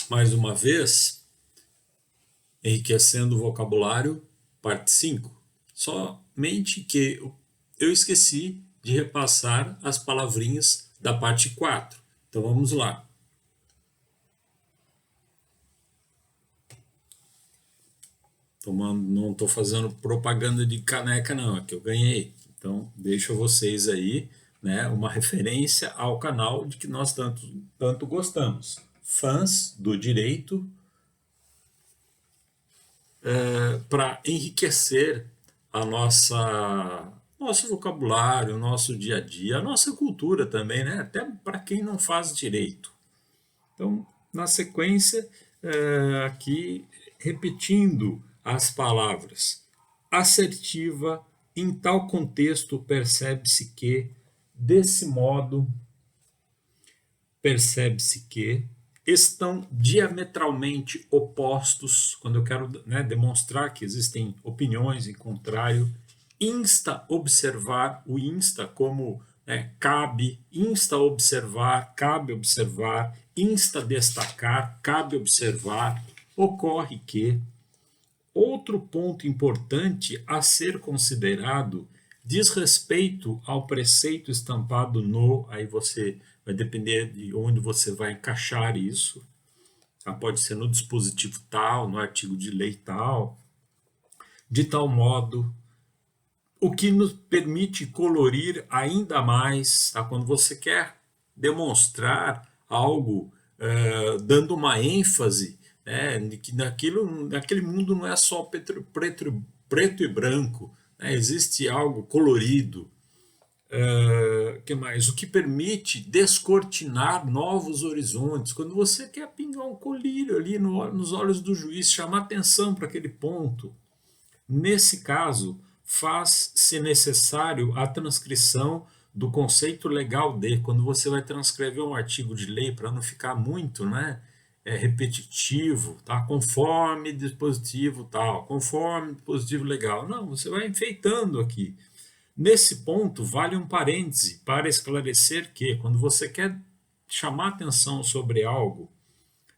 mais uma vez, enriquecendo o vocabulário, parte 5. Somente que eu esqueci de repassar as palavrinhas da parte 4. Então vamos lá. Não estou fazendo propaganda de caneca não, é que eu ganhei. Então deixo vocês aí, né, uma referência ao canal de que nós tanto gostamos. Fãs do direito, para enriquecer a nosso vocabulário, o nosso dia a dia, a nossa cultura também, né? Até para quem não faz direito. Então, na sequência, aqui repetindo as palavras: assertiva, em tal contexto percebe-se que, desse modo, percebe-se que estão diametralmente opostos, quando eu quero, né, demonstrar que existem opiniões em contrário, insta observar, o insta como, né, cabe, insta observar, cabe observar, insta destacar, cabe observar, ocorre que. Outro ponto importante a ser considerado diz respeito ao preceito estampado no, aí você vai depender de onde você vai encaixar isso, tá? Pode ser no dispositivo tal, no artigo de lei tal, de tal modo, o que nos permite colorir ainda mais, tá? Quando você quer demonstrar algo, dando uma ênfase, né, que naquele mundo não é só preto e branco, né, existe algo colorido. Que mais? O que permite descortinar novos horizontes. Quando você quer pingar um colírio ali nos olhos do juiz, chamar atenção para aquele ponto. Nesse caso, faz-se necessário a transcrição do conceito legal de, quando você vai transcrever um artigo de lei, para não ficar muito, né, repetitivo, tá? Conforme dispositivo tal, conforme dispositivo legal. Não, você vai enfeitando aqui. Nesse ponto, vale um parêntese para esclarecer que, quando você quer chamar atenção sobre algo,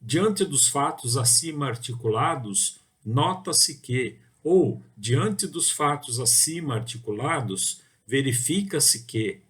diante dos fatos acima articulados, nota-se que, ou diante dos fatos acima articulados, verifica-se que,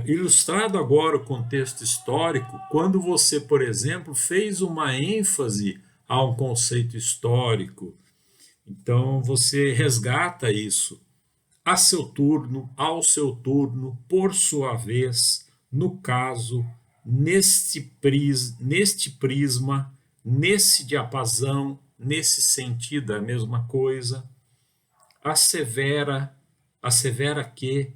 ilustrado agora o contexto histórico, quando você, por exemplo, fez uma ênfase a um conceito histórico, então você resgata isso a seu turno, ao seu turno, por sua vez, no caso, neste prisma, nesse diapasão, nesse sentido, é a mesma coisa, assevera que,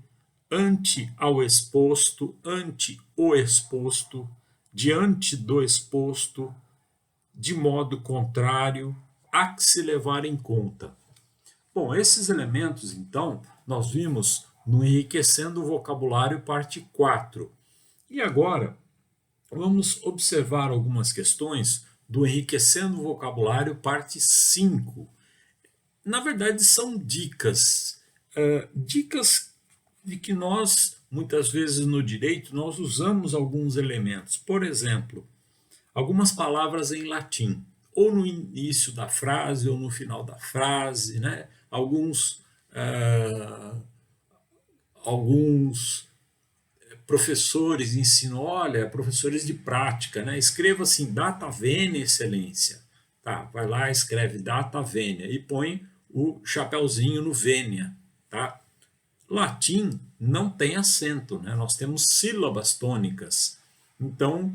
ante ao exposto, ante o exposto, diante do exposto, de modo contrário, há que se levar em conta. Bom, esses elementos, então, nós vimos no Enriquecendo o Vocabulário, parte 4. E agora, vamos observar algumas questões do Enriquecendo o Vocabulário, parte 5. Na verdade, são dicas. Dicas de que nós, muitas vezes no direito, nós usamos alguns elementos. Por exemplo, algumas palavras em latim, ou no início da frase, ou no final da frase, né? Alguns professores ensinam, olha, professores de prática, né? Escreva assim, data vênia, excelência. Tá, vai lá, escreve data vênia e põe o chapeuzinho no vênia, tá? Latim não tem acento, né? Nós temos sílabas tônicas. Então,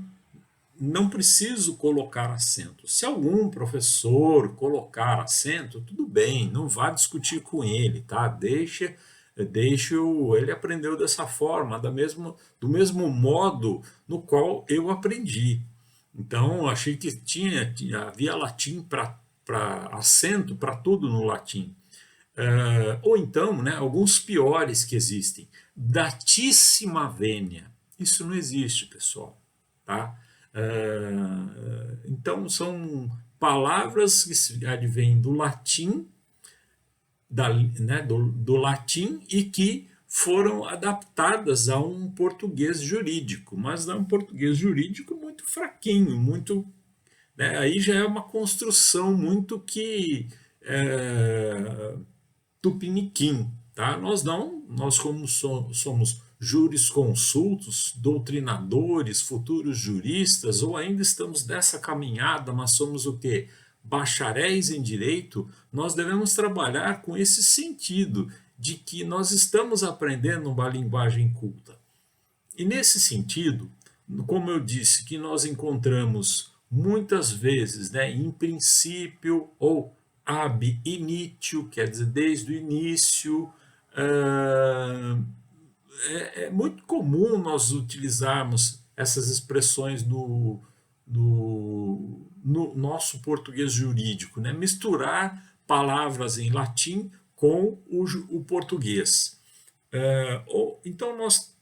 não preciso colocar acento. Se algum professor colocar acento, tudo bem, não vá discutir com ele, tá? Deixa ele aprendeu dessa forma, do mesmo modo no qual eu aprendi. Então, achei que havia latim para acento, para tudo no latim. Ou então, né, alguns piores que existem. Datíssima vênia. Isso não existe, pessoal. Tá? Então, são palavras que advêm do latim, do latim e que foram adaptadas a um português jurídico, mas é um português jurídico muito fraquinho, muito né? Aí já é uma construção muito que tupiniquim, tá? Nós não, nós como somos jurisconsultos, doutrinadores, futuros juristas, ou ainda estamos nessa caminhada, mas somos o quê? Bacharéis em direito, nós devemos trabalhar com esse sentido de que nós estamos aprendendo uma linguagem culta. E nesse sentido, como eu disse, que nós encontramos muitas vezes, né, em princípio ou ab initio, quer dizer, desde o início, é muito comum nós utilizarmos essas expressões no nosso português jurídico, né? Misturar palavras em latim com o português. Então, nós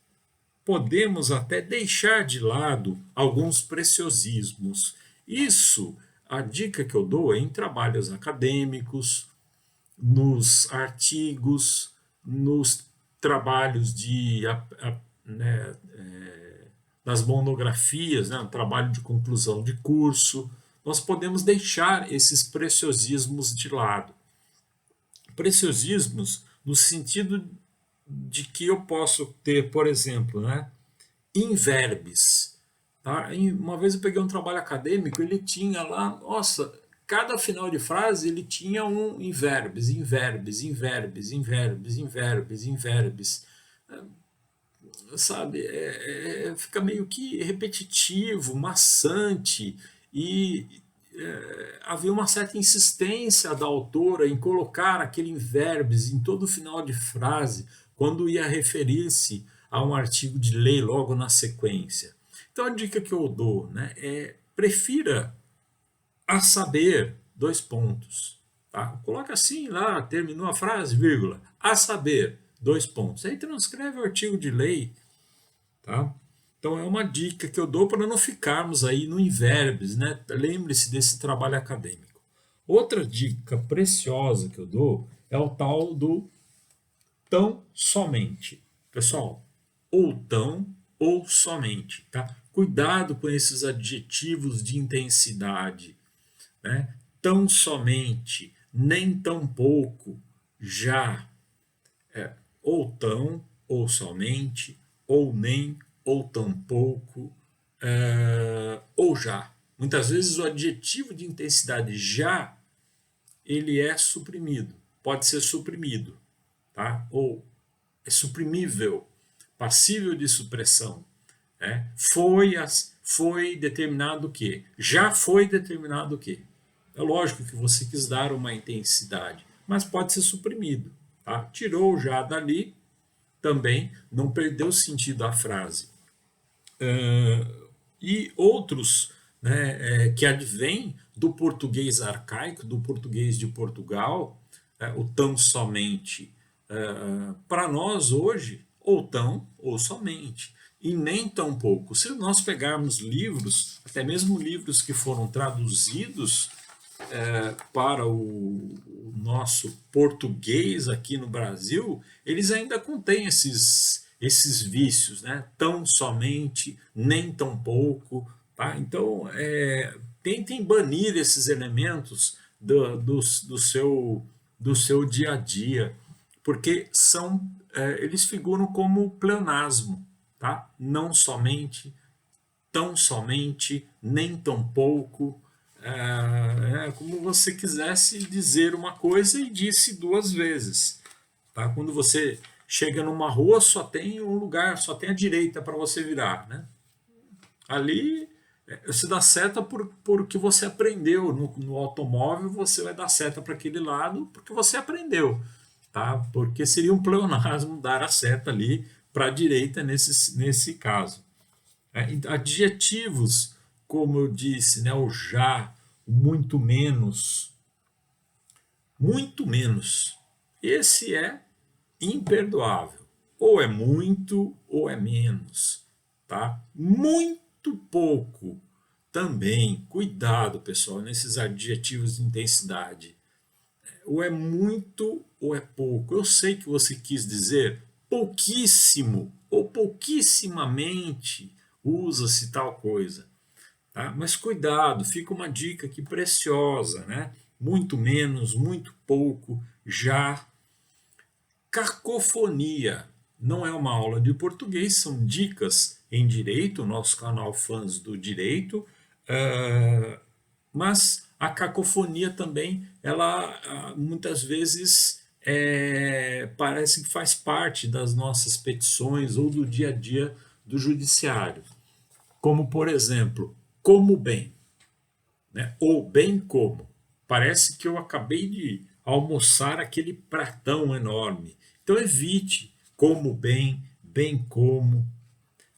podemos até deixar de lado alguns preciosismos. Isso, a dica que eu dou é em trabalhos acadêmicos, nos artigos, nos trabalhos né, nas monografias, né, no trabalho de conclusão de curso, nós podemos deixar esses preciosismos de lado. Preciosismos no sentido de que eu posso ter, por exemplo, né, inverbes. Tá? Uma vez eu peguei um trabalho acadêmico, ele tinha lá, nossa, cada final de frase ele tinha um inverbes, inverbes, inverbes, inverbes, inverbes, inverbes. Sabe, fica meio que repetitivo, maçante, e havia uma certa insistência da autora em colocar aquele inverbes em todo o final de frase, quando ia referir-se a um artigo de lei logo na sequência. Então a dica que eu dou, né, é prefira a saber, dois pontos. Tá? Coloca assim lá, terminou a frase, vírgula, a saber, dois pontos. Aí transcreve o artigo de lei. Tá? Então é uma dica que eu dou para não ficarmos aí no inverbes, né? Lembre-se desse trabalho acadêmico. Outra dica preciosa que eu dou é o tal do tão somente. Pessoal, ou tão ou somente, tá? Cuidado com esses adjetivos de intensidade, né? Tão somente, nem tão pouco, já, ou tão, ou somente, ou nem, ou tampouco, ou já. Muitas vezes o adjetivo de intensidade já, ele é suprimido, pode ser suprimido, tá? Ou é suprimível, passível de supressão. Né? Foi determinado o quê? Já foi determinado o quê? É lógico que você quis dar uma intensidade, mas pode ser suprimido. Tá? Tirou já dali, também não perdeu sentido a frase. E outros, né, que advêm do português arcaico, do português de Portugal, o tão somente, para nós hoje, ou tão ou somente, e nem tão pouco. Se nós pegarmos livros, até mesmo livros que foram traduzidos para o nosso português aqui no Brasil, eles ainda contêm esses vícios, né? Tão somente, nem tão pouco. Tá? Então, tentem banir esses elementos do seu dia a dia, porque eles figuram como pleonasmo. Tá? Não somente, tão somente, nem tão pouco. É como você quisesse dizer uma coisa e disse duas vezes. Tá? Quando você chega numa rua, só tem um lugar, só tem a direita para você virar. Né? Ali você dá seta porque você aprendeu. No automóvel, você vai dar seta para aquele lado porque você aprendeu. Tá? Porque seria um pleonasmo dar a seta ali para a direita nesse caso. Adjetivos, como eu disse, né, o já, o muito menos. Muito menos. Esse é imperdoável. Ou é muito ou é menos. Tá? Muito pouco também. Cuidado, pessoal, nesses adjetivos de intensidade. Ou é muito ou é pouco. Eu sei que você quis dizer pouquíssimo ou pouquissimamente usa-se tal coisa. tá? Mas cuidado, fica uma dica aqui preciosa, né? Muito menos, muito pouco, já. Cacofonia não é uma aula de português, são dicas em direito, nosso canal Fãs do Direito, mas a cacofonia também, ela muitas vezes parece que faz parte das nossas petições ou do dia a dia do judiciário. Como, por exemplo, como bem, né? Ou bem como. Parece que eu acabei de almoçar aquele pratão enorme. Então evite como bem, bem como.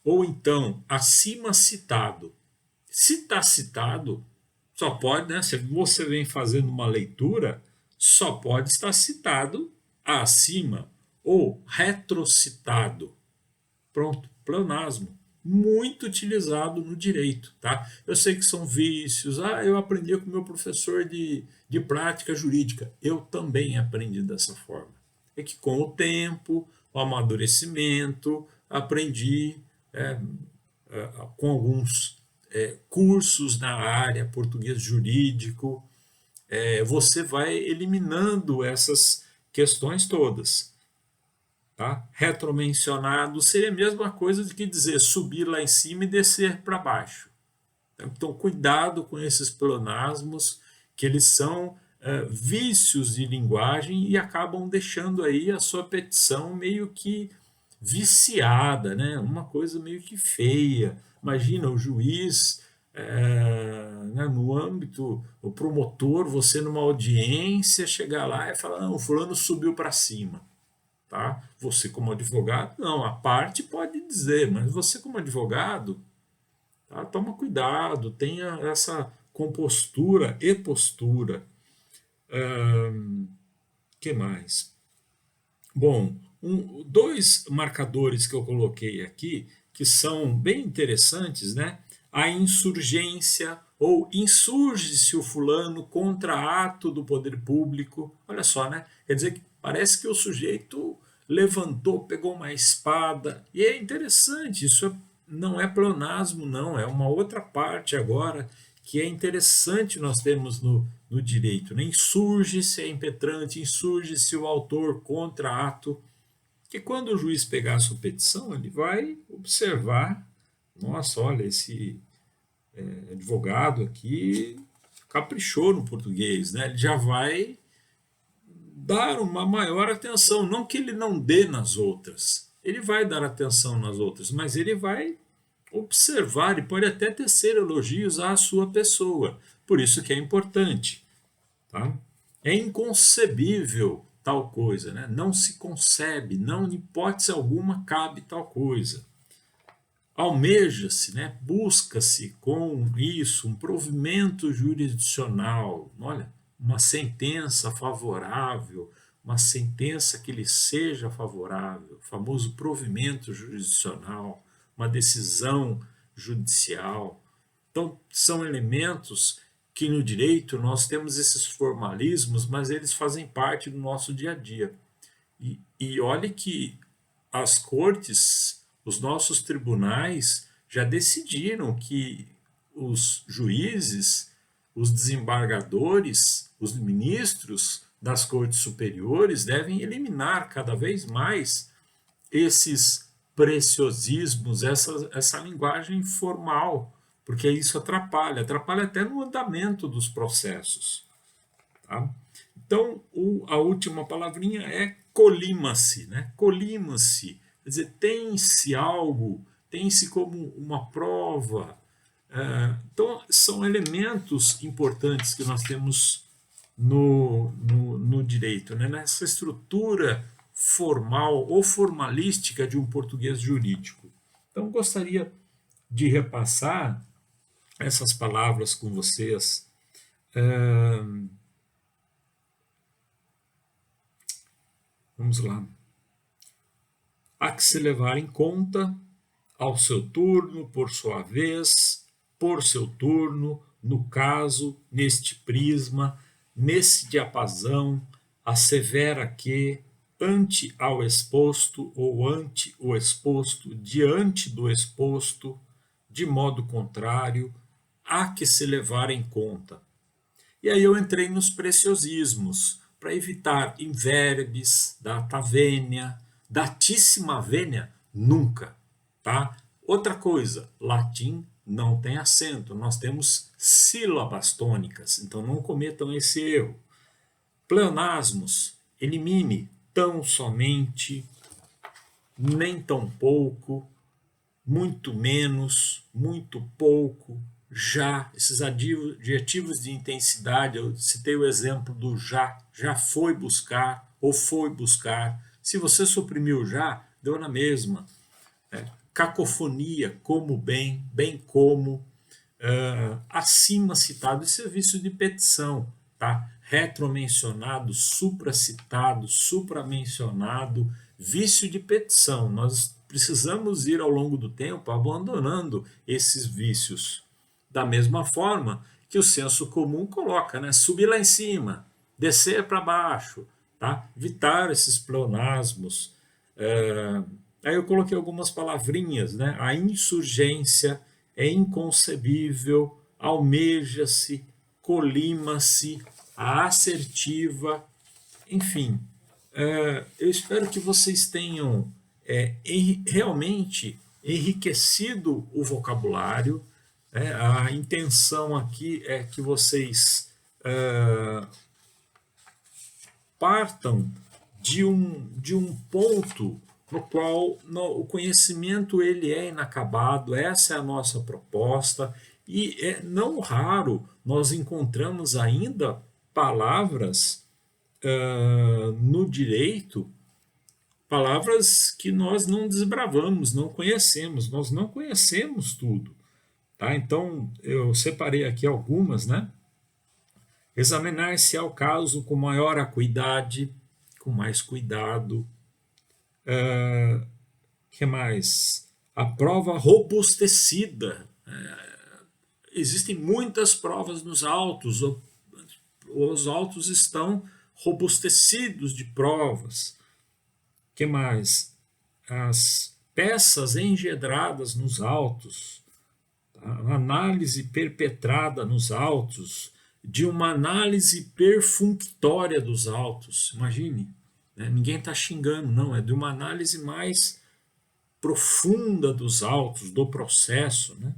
Ou então, acima citado. Se está citado, só pode, né? Se você vem fazendo uma leitura, só pode estar citado acima ou retrocitado. Pronto, pleonasmo. Muito utilizado no direito, tá? Eu sei que são vícios. Ah, eu aprendi com meu professor de prática jurídica. Eu também aprendi dessa forma. É que com o tempo, o amadurecimento, aprendi com alguns cursos na área, português jurídico, você vai eliminando essas questões todas. Tá? Retromencionado seria a mesma coisa do que dizer subir lá em cima e descer para baixo. Então, cuidado com esses pleonasmos, que eles são vícios de linguagem e acabam deixando aí a sua petição meio que viciada, né? Uma coisa meio que feia. Imagina o juiz, né, no âmbito, o promotor, você numa audiência, chegar lá e falar, não, o fulano subiu para cima. Tá? Você como advogado, não, a parte pode dizer, mas você como advogado, tá? Toma cuidado, tenha essa compostura e postura. Que mais? Bom, dois marcadores que eu coloquei aqui, que são bem interessantes, né? A insurgência, ou insurge-se o fulano contra ato do poder público. Olha só, né? Quer dizer que parece que o sujeito levantou, pegou uma espada. E é interessante, isso não é pleonasmo, não, é uma outra parte agora que é interessante nós temos no direito. Né? Insurge-se é impetrante, insurge-se o autor contra ato, que quando o juiz pegar a sua petição, ele vai observar, nossa, olha, esse advogado aqui caprichou no português, né? Ele já vai dar uma maior atenção, não que ele não dê nas outras, ele vai dar atenção nas outras, mas ele vai observar e pode até tecer elogios à sua pessoa, por isso que é importante. Tá? É inconcebível tal coisa, né? Não se concebe, não em hipótese alguma cabe tal coisa. Almeja-se, né? Busca-se com isso um provimento jurisdicional, olha, uma sentença favorável, uma sentença que lhe seja favorável, o famoso provimento jurisdicional, uma decisão judicial. Então, são elementos que no direito nós temos esses formalismos, mas eles fazem parte do nosso dia a dia. E olhe que as cortes, os nossos tribunais já decidiram que os juízes, os desembargadores, os ministros das cortes superiores devem eliminar cada vez mais esses preciosismos, essa linguagem formal, porque isso atrapalha até no andamento dos processos. Tá? Então, a última palavrinha é colima-se, né? Colima-se, quer dizer, tem-se algo, tem-se como uma prova. Então, são elementos importantes que nós temos no direito, né? Nessa estrutura formal ou formalística de um português jurídico. Então, gostaria de repassar essas palavras com vocês. Vamos lá. Há que se levar em conta, ao seu turno, por sua vez, por seu turno, no caso, neste prisma, nesse diapasão, assevera que, ante ao exposto ou ante o exposto, diante do exposto, de modo contrário, há que se levar em conta. E aí eu entrei nos preciosismos, para evitar inverbes, data vênia, datíssima vênia, nunca. Tá? Outra coisa, latim não tem acento, nós temos sílabas tônicas, então não cometam esse erro. Pleonasmos, elimine tão somente, nem tão pouco, muito menos, muito pouco, já, esses adjetivos de intensidade, eu citei o exemplo do já foi buscar ou foi buscar. Se você suprimiu já, deu na mesma. Cacofonia, como bem, bem como, acima citado, isso é vício de petição, tá? Retromencionado, supracitado, supramencionado, vício de petição. Nós precisamos ir ao longo do tempo abandonando esses vícios. Da mesma forma que o senso comum coloca, né? Subir lá em cima, descer para baixo, tá? Evitar esses pleonasmos. Aí eu coloquei algumas palavrinhas, né? A insurgência é inconcebível, almeja-se, colima-se, a assertiva, enfim. Eu espero que vocês tenham realmente enriquecido o vocabulário. A intenção aqui é que vocês partam de um ponto no qual o conhecimento ele é inacabado, essa é a nossa proposta, e não raro nós encontramos ainda palavras no direito, palavras que nós não desbravamos, não conhecemos, nós não conhecemos tudo. Tá? Então, eu separei aqui algumas, né? Examinar-se ao caso com maior acuidade, com mais cuidado. Que mais? A prova robustecida. Existem muitas provas nos autos, os autos estão robustecidos de provas. Que mais? As peças engedradas nos autos, a análise perpetrada nos autos, de uma análise perfunctória dos autos. Imagine, né? Ninguém está xingando, não, é de uma análise mais profunda dos autos, do processo, né?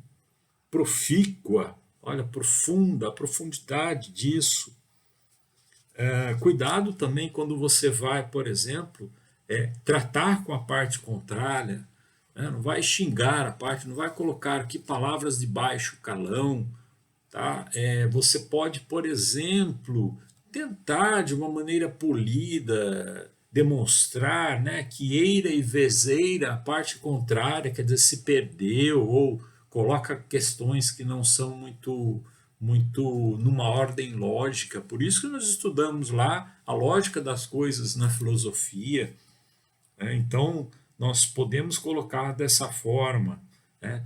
Profícua, olha, profunda, a profundidade disso. Cuidado também quando você vai, por exemplo, tratar com a parte contrária, né? Não vai xingar a parte, não vai colocar aqui palavras de baixo calão, tá? Você pode, por exemplo, tentar de uma maneira polida demonstrar, né, que eira e vezeira, a parte contrária, quer dizer, se perdeu ou coloca questões que não são muito numa ordem lógica. Por isso que nós estudamos lá a lógica das coisas na filosofia. Então, nós podemos colocar dessa forma, né?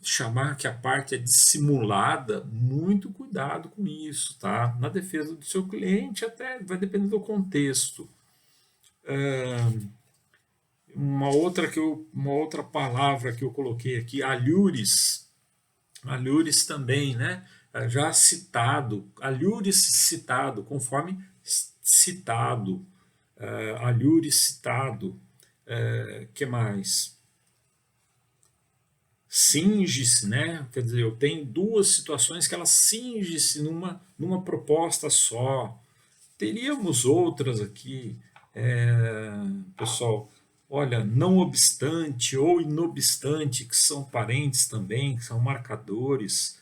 Chamar que a parte é dissimulada, muito cuidado com isso, tá? Na defesa do seu cliente, até vai depender do contexto. Uma outra palavra que eu coloquei aqui, alhures também, né? Já citado, alhures citado, conforme citado, alhures citado, que mais? Cinge-se, né? Quer dizer, eu tenho duas situações que elas cinge-se numa proposta só. Teríamos outras aqui, pessoal. Olha, não obstante ou inobstante, que são parentes também, que são marcadores.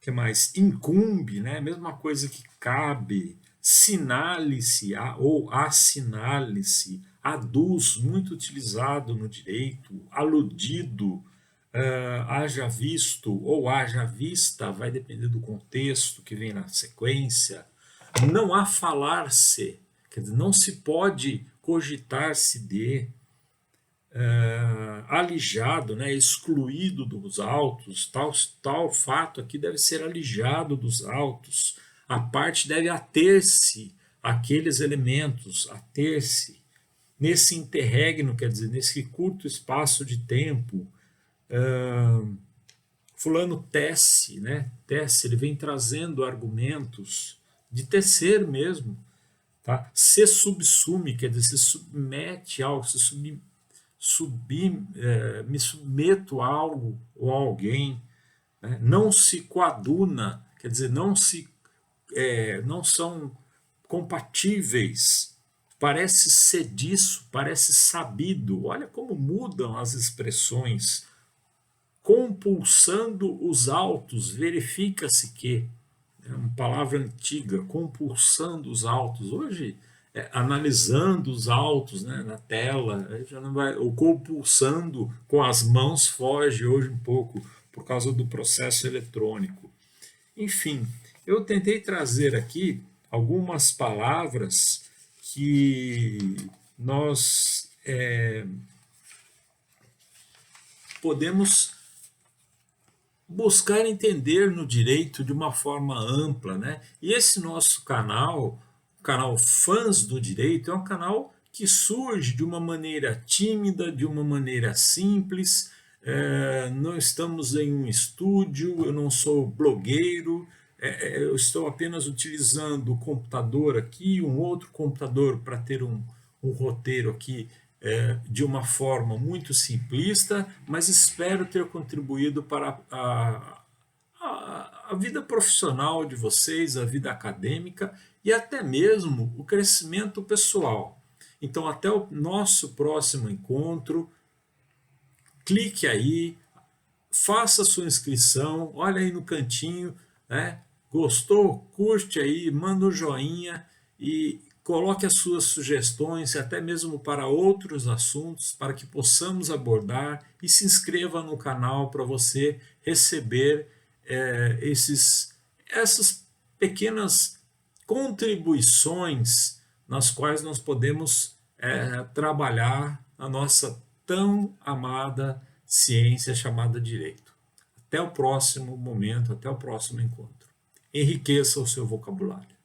Que mais? Incumbe, né? Mesma coisa que cabe. Sinale-se ou assinale-se, aduz, muito utilizado no direito, aludido, haja visto ou haja vista, vai depender do contexto que vem na sequência. Não há falar-se, quer dizer, não se pode cogitar-se de, alijado, né, excluído dos autos, tal fato aqui deve ser alijado dos autos, a parte deve ater-se àqueles elementos, ater-se nesse interregno, quer dizer, nesse curto espaço de tempo, fulano tece, né? Tece, ele vem trazendo argumentos de tecer mesmo, tá? Se subsume, quer dizer, se submete a algo, me submeto a algo ou a alguém, né? Não se coaduna, quer dizer, não são compatíveis. Parece ser disso, parece sabido. Olha como mudam as expressões. Compulsando os autos, verifica-se que, é uma palavra antiga, compulsando os autos. Hoje, analisando os autos, né, na tela, já não vai, ou compulsando com as mãos foge hoje um pouco por causa do processo eletrônico. Enfim, eu tentei trazer aqui algumas palavras que nós podemos buscar entender no direito de uma forma ampla, né? E esse nosso canal, o canal Fãs do Direito, é um canal que surge de uma maneira tímida, de uma maneira simples. Não estamos em um estúdio, eu não sou blogueiro, eu estou apenas utilizando o computador aqui, um outro computador para ter um roteiro aqui de uma forma muito simplista, mas espero ter contribuído para a vida profissional de vocês, a vida acadêmica e até mesmo o crescimento pessoal. Então, até o nosso próximo encontro. Clique aí, faça sua inscrição, olha aí no cantinho, né? Gostou? Curte aí, manda um joinha e coloque as suas sugestões, até mesmo para outros assuntos, para que possamos abordar, e se inscreva no canal para você receber essas pequenas contribuições nas quais nós podemos trabalhar a nossa tão amada ciência chamada direito. Até o próximo momento, até o próximo encontro. Enriqueça o seu vocabulário.